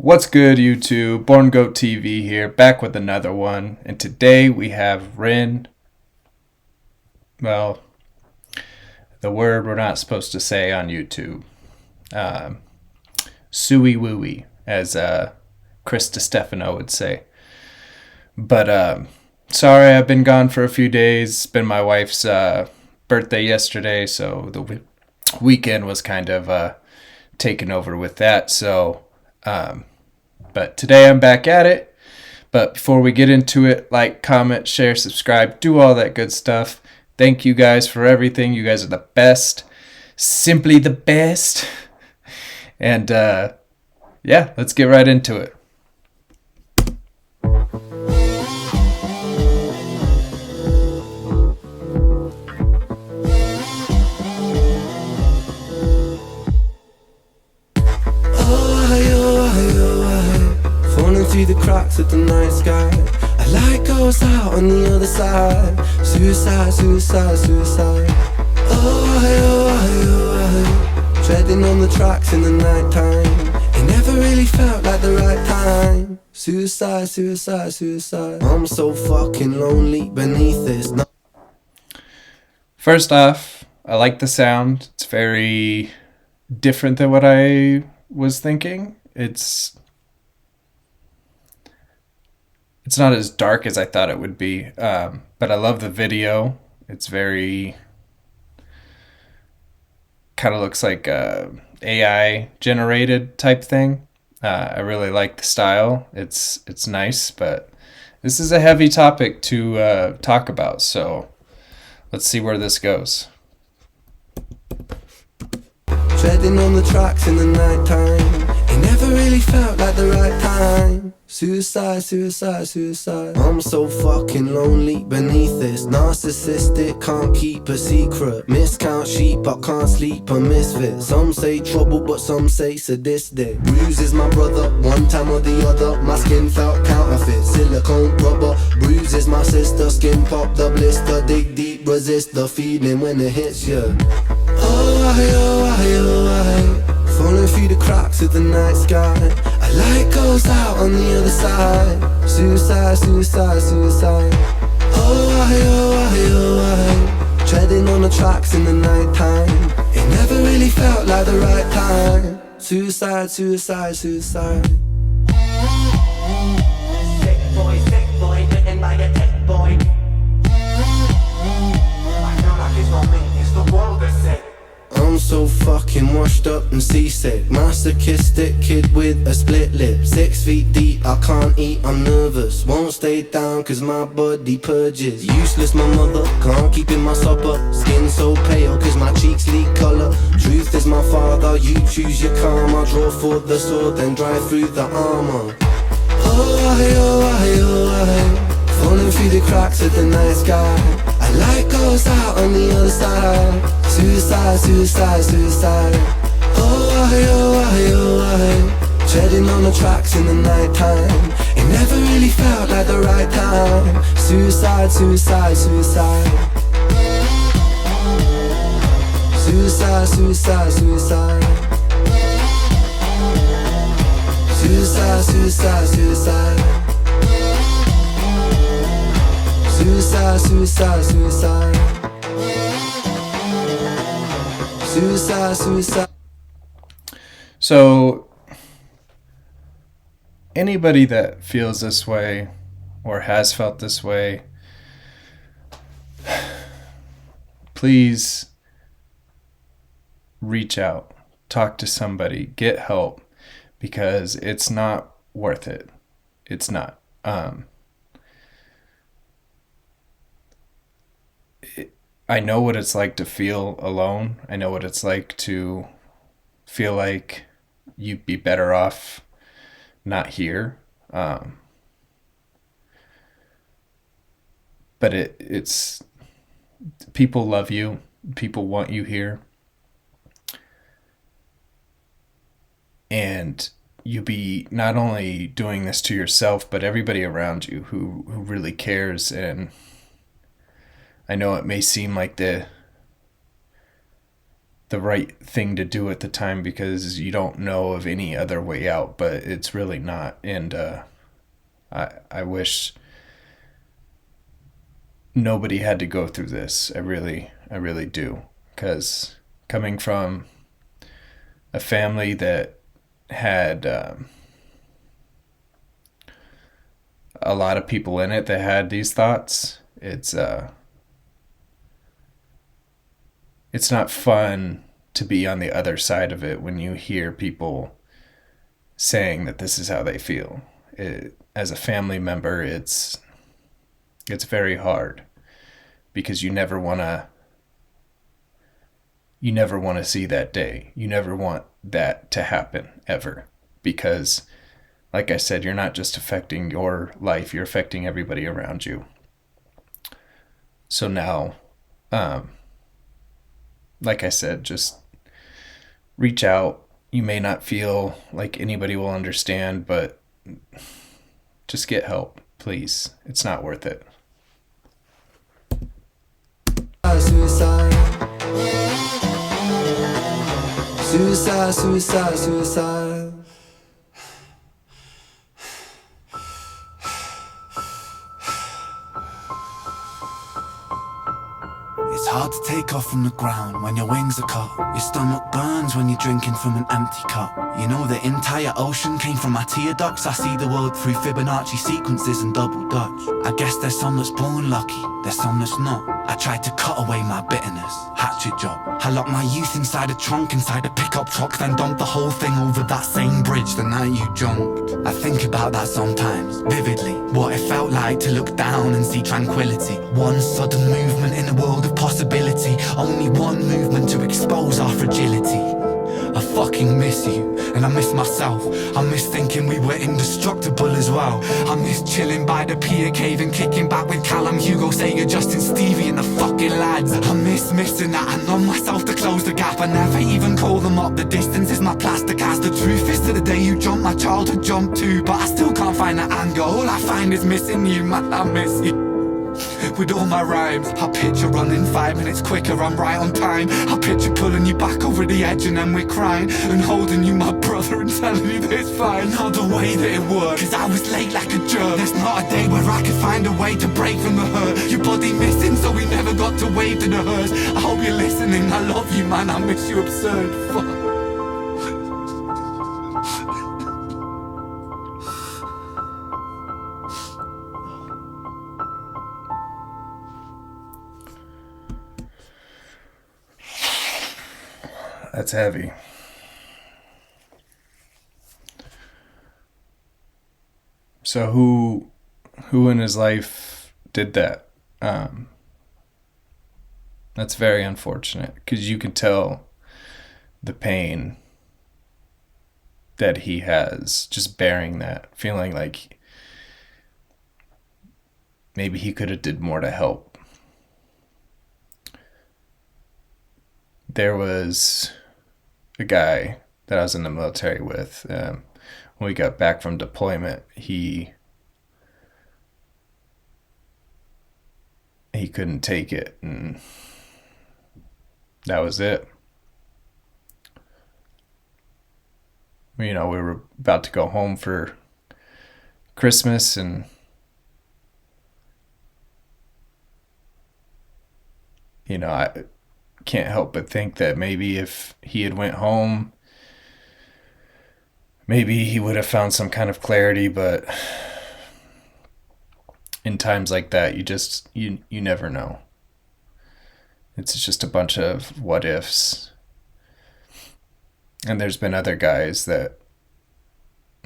What's good, YouTube? Born Goat TV here, back with another one. And today we have Rin. Well, the word we're not supposed to say on YouTube. Suey wooey, as Chris DiStefano would say. But sorry, I've been gone for a few days. It's been my wife's birthday yesterday, so the weekend was kind of taken over with that. So, but today I'm back at it. But before we get into it, like, comment, share, subscribe, do all that good stuff. Thank you guys for everything. You guys are the best. Simply the best. And yeah, let's get right into it. Through the cracks of the night sky, a light goes out on the other side. Suicide, suicide, suicide. Oh, treading on the tracks in the night time. It never really felt like the right time. Suicide, suicide, suicide. I'm so fucking lonely beneath this. First off, I like the sound. It's very different than what I was thinking. It's not as dark as I thought it would be, but I love the video. It's very, kind of looks like a AI generated type thing. I really like the style. It's nice, but this is a heavy topic to talk about. So let's see where this goes. Treading on the tracks in the night time. It never really felt like the right time. Suicide, suicide, suicide. I'm so fucking lonely beneath this. Narcissistic, can't keep a secret. Miscount sheep, I can't sleep, a misfit. Some say trouble, but some say sadistic. Bruises my brother, one time or the other. My skin felt counterfeit, silicone rubber. Bruises my sister, skin pop the blister. Dig deep, resist the feeling when it hits you. Falling through the cracks of the night sky. A light goes out on the other side. Suicide, suicide, suicide. Treading on the tracks in the night time. It never really felt like the right time. Suicide, suicide, suicide. Sick boy, bitten by a tech boy. I feel like it's not me, it's the world that's sick. I'm so fucking washed up and seasick. Masochistic kid with a split lip. 6 feet deep, I can't eat, I'm nervous. Won't stay down cause my body purges. Useless my mother, can't keep in my supper. Skin so pale cause my cheeks leak colour. Truth is my father, you choose your karma. Draw for the sword, then drive through the armour. Falling through the cracks of the night sky. A light goes out on the other side. Suicide, suicide, suicide. Treading on the tracks in the night time. It never really felt like the right time. Suicide, suicide, suicide. Suicide, suicide, suicide. Suicide, suicide, suicide. Suicide, suicide, suicide. Suicide, suicide. So anybody that feels this way or has felt this way, please reach out, talk to somebody, get help, because it's not worth it. It's not. I know what it's like to feel alone. I know what it's like to feel like you'd be better off not here. But it's people love you. People want you here. And you be not only doing this to yourself, but everybody around you who really cares. And I know it may seem like the the right thing to do at the time because you don't know of any other way out, but it's really not. And I wish nobody had to go through this. I really do. Because coming from a family that had a lot of people in it that had these thoughts, it's not fun to be on the other side of it when you hear people saying that this is how they feel. As a family member, it's very hard because you never want to see that day. You never want that to happen ever, because like I said, you're not just affecting your life, you're affecting everybody around you. So now, like I said, just reach out. You may not feel like anybody will understand, but just get help, please. It's not worth it. Suicide, suicide, suicide, suicide. It's hard to take off from the ground when your wings are cut. Your stomach burns when you're drinking from an empty cup. You know the entire ocean came from my tear ducts. I see the world through Fibonacci sequences and double Dutch. I guess there's some that's born lucky, there's some that's not. I tried to cut away my bitterness, hatchet job. I locked my youth inside a trunk, inside a pickup truck, then dumped the whole thing over that same bridge the night you jumped. I think about that sometimes, vividly. What it felt like to look down and see tranquility. One sudden movement in a world of possibility. Only one movement to expose our fragility. I fucking miss you, and I miss myself. I miss thinking we were indestructible as well. I miss chilling by the pier cave and kicking back with Callum, Hugo, Sega, Justin, Stevie and the fucking lads. I miss missing that. I numb myself to close the gap. I never even call them up. The distance is my plastic ass. The truth is, to the day you jumped, my childhood jumped too. But I still can't find that anger. All I find is missing you, man. I miss you. With all my rhymes, I picture running 5 minutes quicker, I'm right on time. I picture pulling you back over the edge and then we're crying, and holding you, my brother, and telling you that it's fine. Not the way that it worked, cause I was late like a jerk. There's not a day where I could find a way to break from the hurt. Your body missing, so we never got to wave to the hearse. I hope you're listening, I love you, man, I miss you absurd. Fuck. That's heavy. So who in his life did that? That's very unfortunate, because you can tell the pain that he has just bearing that, feeling like maybe he could have did more to help. There was a guy that I was in the military with. When we got back from deployment, he couldn't take it, and that was it. You know, we were about to go home for Christmas, and you know, I can't help but think that maybe if he had went home, maybe he would have found some kind of clarity. But in times like that, you never know. It's just a bunch of what ifs. And there's been other guys that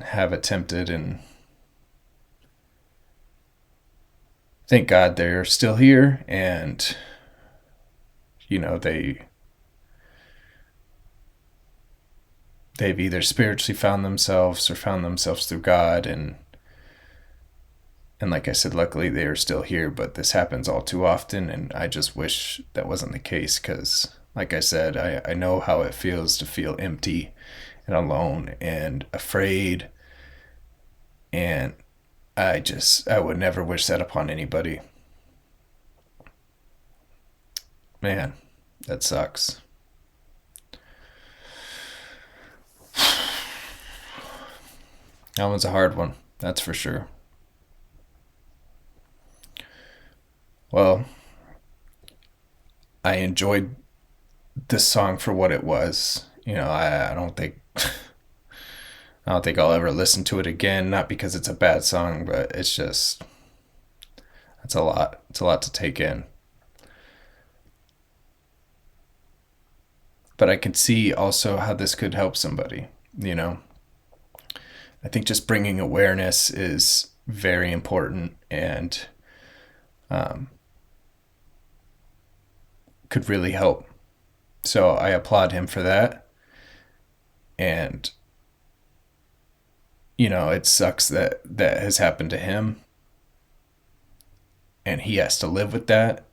have attempted, and thank God they're still here, and you know, they've either spiritually found themselves or found themselves through God, and like I said, luckily they are still here. But this happens all too often, and I just wish that wasn't the case, because like I said, I know how it feels to feel empty and alone and afraid, and I would never wish that upon anybody. Man, that sucks. That one's a hard one, that's for sure. Well, I enjoyed this song for what it was. I don't think I'll ever listen to it again. Not because it's a bad song, but it's just it's a lot. It's a lot to take in. But I can see also how this could help somebody. You know, I think just bringing awareness is very important and could really help. So I applaud him for that. And it sucks that that has happened to him and he has to live with that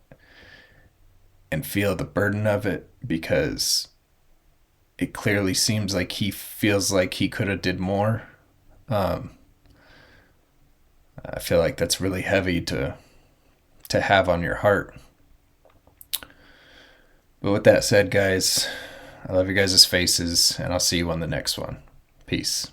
and feel the burden of it because it clearly seems like he feels like he could have did more. Um, I feel like that's really heavy to have on your heart. But with that said, guys, I love your guys' faces, and I'll see you on the next one. Peace.